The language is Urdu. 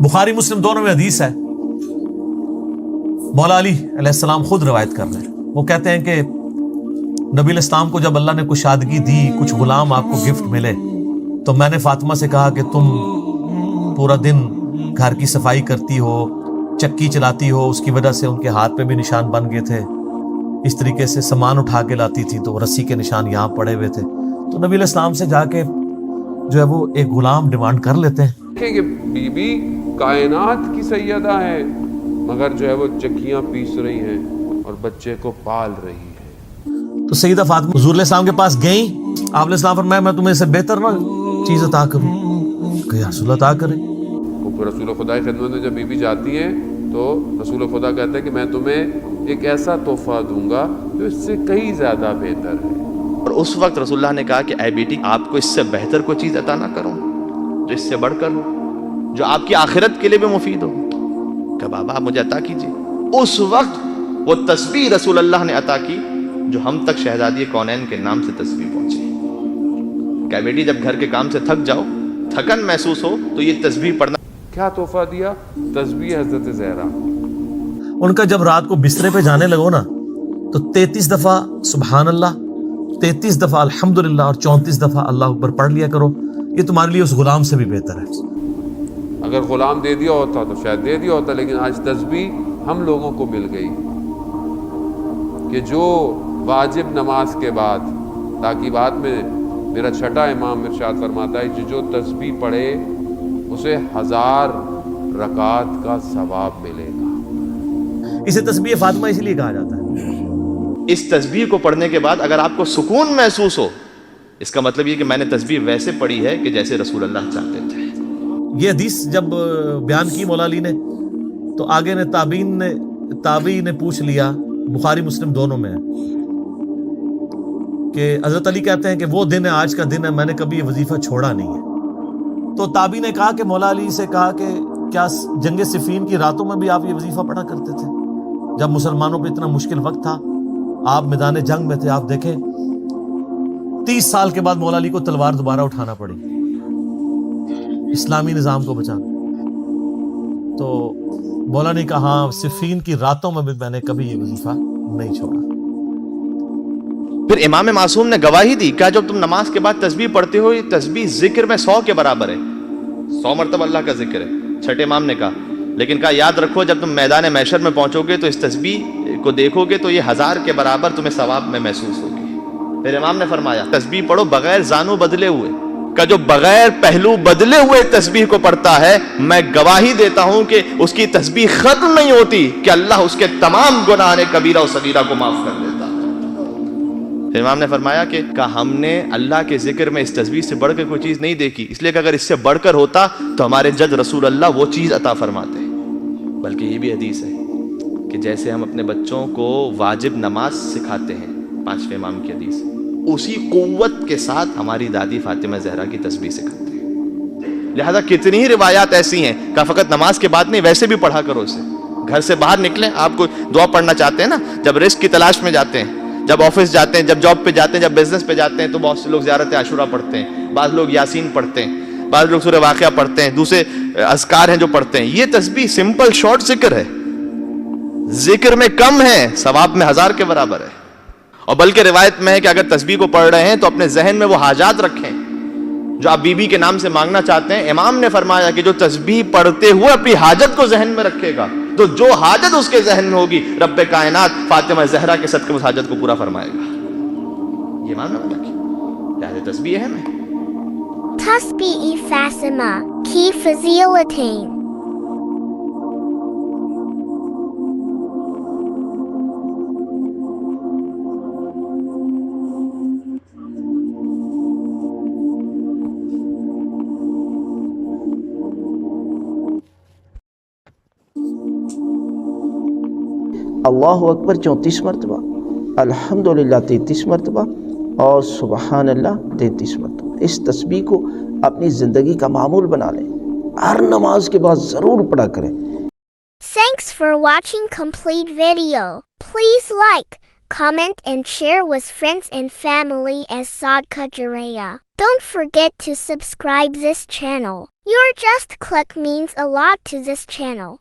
بخاری مسلم دونوں میں حدیث ہے، مولا علی علیہ السلام خود روایت کر رہے ہیں. وہ کہتے ہیں کہ نبی علیہ السلام کو جب اللہ نے کشادگی دی، کچھ غلام آپ کو گفٹ ملے، تو میں نے فاطمہ سے کہا کہ تم پورا دن گھر کی صفائی کرتی ہو، چکی چلاتی ہو، اس کی وجہ سے ان کے ہاتھ پہ بھی نشان بن گئے تھے، اس طریقے سے سامان اٹھا کے لاتی تھی تو رسی کے نشان یہاں پڑے ہوئے تھے. تو نبی علیہ السلام سے جا کے جو ہے وہ ایک غلام ڈیمانڈ کر لیتے ہیں. دیکھیں کہ بی بی کائنات کی سیدہ ہے، مگر جو ہے وہ چکیاں پیس رہی ہیں اور بچے کو پال رہی ہے. تو سیدہ فاطمہ حضور علیہ السلام کے پاس گئیں، آپ علیہ السلام فرمایا میں تمہیں اس سے بہتر نہ چیز عطا کروں کہ رسول عطا کرے. رسول خدا کی خدمت میں جب بی بی جاتی ہیں تو رسول خدا کہتا ہے کہ میں تمہیں ایک ایسا تحفہ دوں گا جو اس سے کئی زیادہ بہتر ہے. اور اس وقت رسول اللہ نے کہا کہ اے بیٹی آپ کو اس سے بہتر کوئی چیز عطا نہ کروں جو اس سے بڑھ کر ہو، جو آپ کی آخرت کے لیے بھی مفید ہو. کہ بابا آپ مجھے عطا کیجیے. اس وقت وہ تسبیح رسول اللہ نے عطا کی جو ہم تک شہزادی کونین کے نام سے تسبیح پہنچی. کہ بیٹی جب گھر کے کام سے تھک جاؤ، تھکن محسوس ہو تو یہ تسبیح پڑھنا. کیا تحفہ دیا؟ تسبیح حضرت زہرا. ان کا جب رات کو بسترے پہ جانے لگو نا تو 33 دفعہ سبحان اللہ، 33 دفعہ الحمدللہ اور 34 دفعہ اللہ اکبر پڑھ لیا کرو. یہ تمہارے لیے اس غلام سے بھی بہتر ہے. اگر غلام دے دیا ہوتا تو شاید دے دیا ہوتا، لیکن آج تسبیح ہم لوگوں کو مل گئی کہ جو واجب نماز کے بعد، تاکہ بعد میں میرا چھٹا امام ارشاد فرماتا ہے کہ جو تسبیح پڑھے اسے 1000 رکعت کا ثواب ملے گا. اسے تسبیح فاطمہ اس لیے کہا جاتا ہے. اس تسبیح کو پڑھنے کے بعد اگر آپ کو سکون محسوس ہو، اس کا مطلب یہ کہ میں نے تسبیح ویسے پڑھی ہے کہ جیسے رسول اللہ چاہتے تھے. یہ حدیث جب بیان کی مولا علی نے تو آگے نے تابعی نے پوچھ لیا، بخاری مسلم دونوں میں ہے، کہ حضرت علی کہتے ہیں کہ وہ دن ہے، آج کا دن ہے، میں نے کبھی یہ وظیفہ چھوڑا نہیں ہے. تو تابعی نے کہا کہ مولا علی سے کہا کہ کیا جنگ صفین کی راتوں میں بھی آپ یہ وظیفہ پڑھا کرتے تھے جب مسلمانوں پہ اتنا مشکل وقت تھا، آپ میدان جنگ میں تھے. آپ دیکھیں 30 سال کے بعد مولا علی کو تلوار دوبارہ اٹھانا پڑی اسلامی نظام کو بچانا. تو مولا نے کہا ہاں صفین کی راتوں میں بھی میں نے کبھی یہ وظیفہ نہیں چھوڑا. پھر امام معصوم نے گواہی دی کہ جب تم نماز کے بعد تسبیح پڑھتے ہو، یہ تسبیح ذکر میں 100 کے برابر ہے. 100 مرتبہ اللہ کا ذکر ہے. چھٹے امام نے کہا، لیکن کہا یاد رکھو جب تم میدان محشر میں پہنچو گے تو اس تسبیح کو دیکھو گے تو یہ 1000 کے برابر تمہیں ثواب میں محسوس ہوگی. پھر امام نے فرمایا تسبیح پڑھو بغیر زانو بدلے ہوئے. کا جو بغیر پہلو بدلے ہوئے تسبیح کو پڑھتا ہے، میں گواہی دیتا ہوں کہ اس کی تسبیح ختم نہیں ہوتی کہ اللہ اس کے تمام گناہ کبیرہ و صغیرہ کو معاف کر دیتا. پھر امام نے فرمایا کہ ہم نے اللہ کے ذکر میں اس تسبیح سے بڑھ کر کوئی چیز نہیں دیکھی، اس لیے کہ اگر اس سے بڑھ کر ہوتا تو ہمارے جد رسول اللہ وہ چیز عطا فرماتے. بلکہ یہ بھی حدیث ہے کہ جیسے ہم اپنے بچوں کو واجب نماز سکھاتے ہیں، 5ویں امام کی حدیث، اسی قوت کے ساتھ ہماری دادی فاطمہ زہرا کی تسبیح سکھاتے ہیں. لہذا کتنی ہی روایات ایسی ہیں کہ فقط نماز کے بعد نہیں، ویسے بھی پڑھا کرو اسے. گھر سے باہر نکلیں، آپ کو دعا پڑھنا چاہتے ہیں نا، جب رزق کی تلاش میں جاتے ہیں، جب آفس جاتے ہیں، جب جاب پہ جاتے ہیں، جب بزنس پہ جاتے ہیں، تو بہت سے لوگ زیارت عاشورہ پڑھتے ہیں، بعض لوگ یاسین پڑھتے ہیں، بعض لوگ سورہ واقعہ پڑھتے ہیں، دوسرے اذکار ہیں جو پڑھتے ہیں. یہ تسبیح سمپل شارٹ ذکر ہے، ذکر میں کم ہے، ثواب میں 1000 کے برابر ہے. اور بلکہ روایت میں ہے کہ اگر تسبیح کو پڑھ رہے ہیں تو اپنے ذہن میں وہ حاجات رکھیں جو آپ بی بی کے نام سے مانگنا چاہتے ہیں. امام نے فرمایا کہ جو تسبیح پڑھتے ہوئے اپنی حاجت کو ذہن میں رکھے گا تو جو حاجت اس کے ذہن میں ہوگی رب کائنات فاطمہ زہرا کے صدقے اس حاجت کو پورا فرمائے گا. یہ مان رہا ہوں کیا تسبیح ہے. میں تسبیح فاطمہ کی فضیلتیں. اللہ اکبر 34 مرتبہ، الحمدللہ 33 مرتبہ اور سبحان اللہ 33 مرتبہ. اس تسبیح کو اپنی زندگی کا معمول بنا لیں، ہر نماز کے بعد ضرور پڑھا کریں. Thanks for watching complete video. Please like, comment and share with friends and family as Sadka Jaraya. Don't forget to subscribe this channel. Your just click means a lot to this channel.